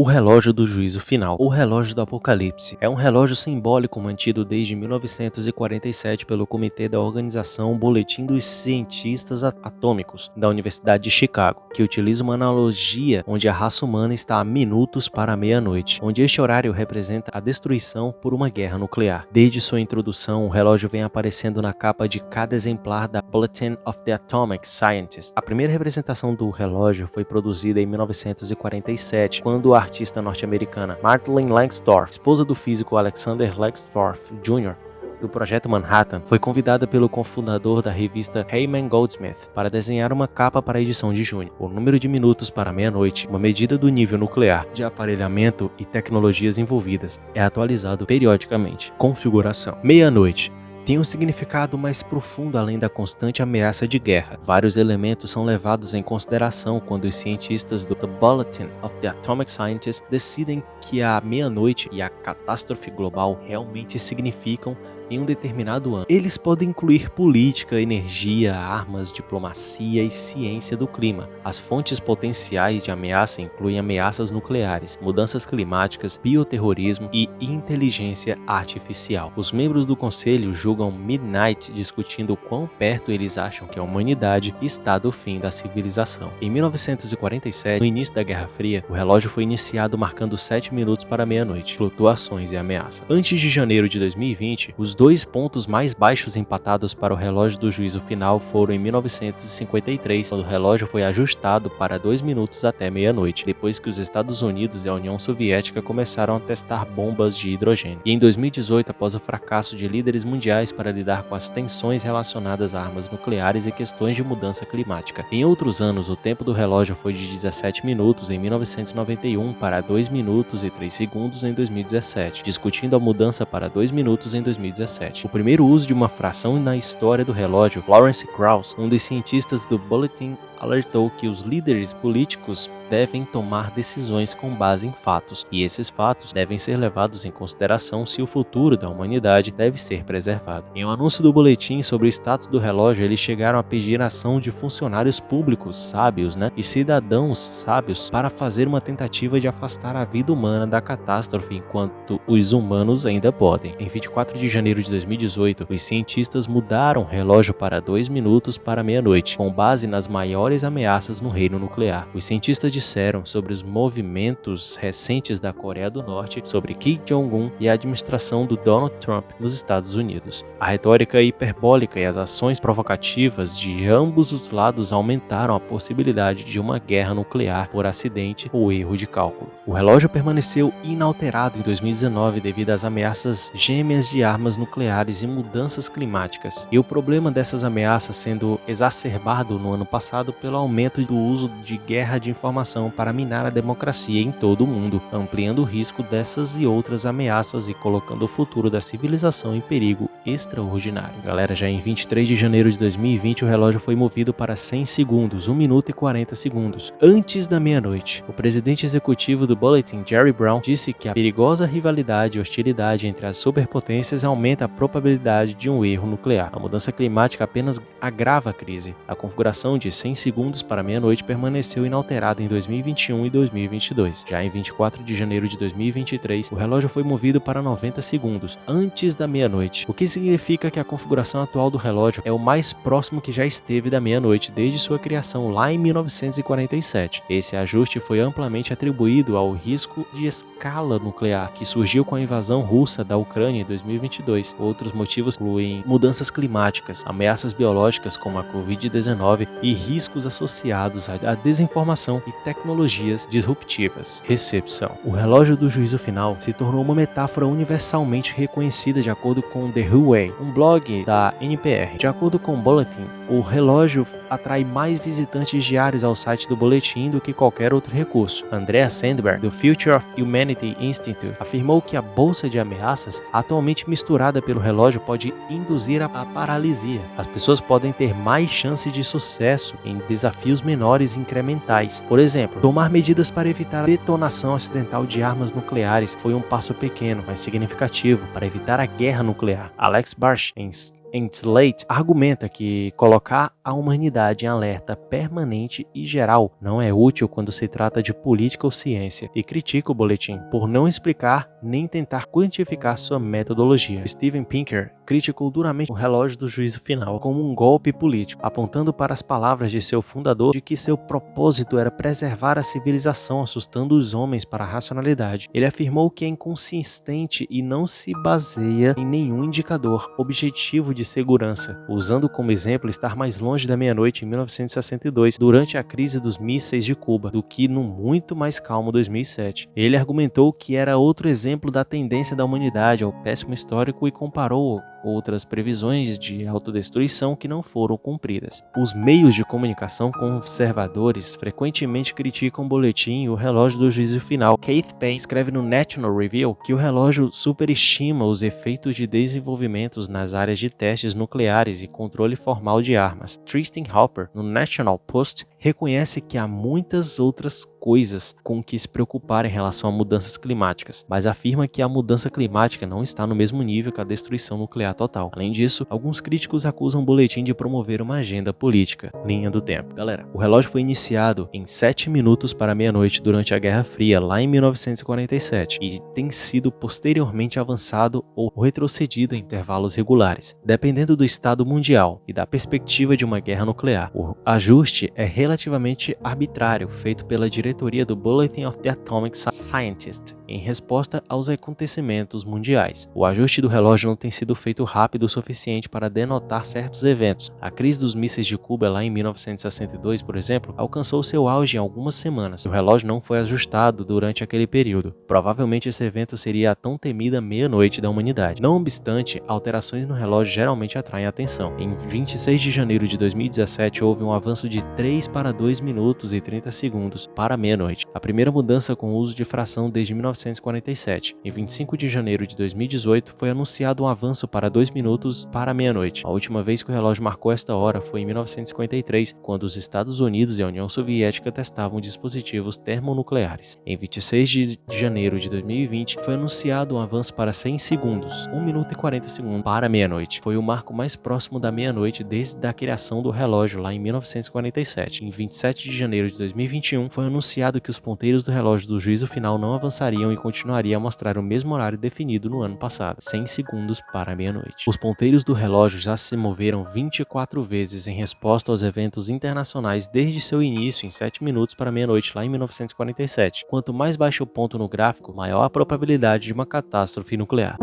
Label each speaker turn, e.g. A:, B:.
A: O relógio do juízo final, o relógio do apocalipse, é um relógio simbólico mantido desde 1947 pelo Comitê da Organização Boletim dos Cientistas Atômicos da Universidade de Chicago, que utiliza uma analogia onde a raça humana está a minutos para a meia-noite, onde este horário representa a destruição por uma guerra nuclear. Desde sua introdução, o relógio vem aparecendo na capa de cada exemplar da Bulletin of the Atomic Scientists. A primeira representação do relógio foi produzida em 1947, quando a artista norte-americana Marilyn Langsdorff, esposa do físico Alexander Langsdorff Jr., do Projeto Manhattan, foi convidada pelo cofundador da revista Heyman Goldsmith para desenhar uma capa para a edição de junho. O número de minutos para meia-noite, uma medida do nível nuclear de aparelhamento e tecnologias envolvidas, é atualizado periodicamente. Configuração: meia-noite tem um significado mais profundo além da constante ameaça de guerra. Vários elementos são levados em consideração quando os cientistas do The Bulletin of the Atomic Scientists decidem que a meia-noite e a catástrofe global realmente significam em um determinado ano. Eles podem incluir política, energia, armas, diplomacia e ciência do clima. As fontes potenciais de ameaça incluem ameaças nucleares, mudanças climáticas, bioterrorismo e inteligência artificial. Os membros do conselho julgam Midnight discutindo quão perto eles acham que a humanidade está do fim da civilização. Em 1947, no início da Guerra Fria, o relógio foi iniciado marcando 7 minutos para meia-noite, flutuações e ameaça. Antes de janeiro de 2020, os dois pontos mais baixos empatados para o relógio do juízo final foram em 1953, quando o relógio foi ajustado para 2 minutos até meia-noite, depois que os Estados Unidos e a União Soviética começaram a testar bombas de hidrogênio. E em 2018, após o fracasso de líderes mundiais para lidar com as tensões relacionadas a armas nucleares e questões de mudança climática. Em outros anos, o tempo do relógio foi de 17 minutos em 1991 para 2 minutos e 3 segundos em 2017, discutindo a mudança para 2 minutos em 2017. O primeiro uso de uma fração na história do relógio, Lawrence Krauss, um dos cientistas do Bulletin, alertou que os líderes políticos devem tomar decisões com base em fatos, e esses fatos devem ser levados em consideração se o futuro da humanidade deve ser preservado. Em um anúncio do boletim sobre o status do relógio, eles chegaram a pedir a ação de funcionários públicos sábios, e cidadãos sábios para fazer uma tentativa de afastar a vida humana da catástrofe enquanto os humanos ainda podem. Em 24 de janeiro de 2018, os cientistas mudaram o relógio para 2 minutos para meia-noite, com base nas maiores ameaças no reino nuclear. Os cientistas disseram sobre os movimentos recentes da Coreia do Norte, sobre Kim Jong-un e a administração do Donald Trump nos Estados Unidos. A retórica hiperbólica e as ações provocativas de ambos os lados aumentaram a possibilidade de uma guerra nuclear por acidente ou erro de cálculo. O relógio permaneceu inalterado em 2019 devido às ameaças gêmeas de armas nucleares e mudanças climáticas, e o problema dessas ameaças sendo exacerbado no ano passado pelo aumento do uso de guerra de informação para minar a democracia em todo o mundo, ampliando o risco dessas e outras ameaças e colocando o futuro da civilização em perigo extraordinário. Galera, já em 23 de janeiro de 2020, o relógio foi movido para 100 segundos, 1 minuto e 40 segundos, antes da meia-noite. O presidente executivo do Bulletin, Jerry Brown, disse que a perigosa rivalidade e hostilidade entre as superpotências aumenta a probabilidade de um erro nuclear. A mudança climática apenas agrava a crise. A configuração de 100 segundos para meia-noite permaneceu inalterada em 2021 e 2022. Já em 24 de janeiro de 2023, o relógio foi movido para 90 segundos, antes da meia-noite, o que significa que a configuração atual do relógio é o mais próximo que já esteve da meia-noite desde sua criação lá em 1947. Esse ajuste foi amplamente atribuído ao risco de escala nuclear que surgiu com a invasão russa da Ucrânia em 2022. Outros motivos incluem mudanças climáticas, ameaças biológicas como a Covid-19 e riscos associados à desinformação e tecnologias disruptivas. Recepção: o relógio do juízo final se tornou uma metáfora universalmente reconhecida de acordo com The Who Way, um blog da NPR. De acordo com o Bulletin, o relógio atrai mais visitantes diários ao site do boletim do que qualquer outro recurso. Andrea Sandberg, do Future of Humanity Institute, afirmou que a bolsa de ameaças atualmente misturada pelo relógio pode induzir a paralisia. As pessoas podem ter mais chance de sucesso em desafios menores e incrementais. Por exemplo, tomar medidas para evitar a detonação acidental de armas nucleares foi um passo pequeno, mas significativo, para evitar a guerra nuclear. Alex Barsh, em Slate argumenta que colocar a humanidade em alerta permanente e geral não é útil quando se trata de política ou ciência, e critica o boletim por não explicar nem tentar quantificar sua metodologia. Steven Pinker criticou duramente o relógio do juízo final como um golpe político, apontando para as palavras de seu fundador de que seu propósito era preservar a civilização, assustando os homens para a racionalidade. Ele afirmou que é inconsistente e não se baseia em nenhum indicador objetivo de segurança, usando como exemplo estar mais longe da meia-noite em 1962, durante a crise dos mísseis de Cuba, do que no muito mais calmo 2007. Ele argumentou que era outro exemplo da tendência da humanidade ao péssimo histórico e comparou outras previsões de autodestruição que não foram cumpridas. Os meios de comunicação conservadores frequentemente criticam o boletim e o relógio do juízo final. Keith Payne escreve no National Review que o relógio superestima os efeitos de desenvolvimentos nas áreas de testes nucleares e controle formal de armas. Tristan Harper, no National Post, reconhece que há muitas outras coisas com que se preocupar em relação a mudanças climáticas, mas afirma que a mudança climática não está no mesmo nível que a destruição nuclear total. Além disso, alguns críticos acusam o boletim de promover uma agenda política. Linha do tempo. Galera, o relógio foi iniciado em 7 minutos para meia-noite durante a Guerra Fria, lá em 1947, e tem sido posteriormente avançado ou retrocedido em intervalos regulares, dependendo do estado mundial e da perspectiva de uma guerra nuclear. O ajuste é relativamente arbitrário, feito pela diretoria do Bulletin of the Atomic Scientist, em resposta aos acontecimentos mundiais. O ajuste do relógio não tem sido feito rápido o suficiente para denotar certos eventos. A crise dos mísseis de Cuba lá em 1962, por exemplo, alcançou seu auge em algumas semanas. O relógio não foi ajustado durante aquele período. Provavelmente esse evento seria a tão temida meia-noite da humanidade. Não obstante, alterações no relógio geralmente atraem atenção. Em 26 de janeiro de 2017, houve um avanço de 3 para 2 minutos e 30 segundos para meia-noite. A primeira mudança com o uso de fração desde 1947. Em 25 de janeiro de 2018, foi anunciado um avanço para 2 minutos para meia-noite. A última vez que o relógio marcou esta hora foi em 1953, quando os Estados Unidos e a União Soviética testavam dispositivos termonucleares. Em 26 de janeiro de 2020, foi anunciado um avanço para 100 segundos, 1 minuto e 40 segundos para meia-noite. Foi o marco mais próximo da meia-noite desde a criação do relógio lá em 1947. Em 27 de janeiro de 2021, foi anunciado que os ponteiros do relógio do juízo final não avançariam e continuariam a mostrar o mesmo horário definido no ano passado, 100 segundos para meia-noite. Os ponteiros do relógio já se moveram 24 vezes em resposta aos eventos internacionais desde seu início em 7 minutos para meia-noite lá em 1947. Quanto mais baixo o ponto no gráfico, maior a probabilidade de uma catástrofe nuclear.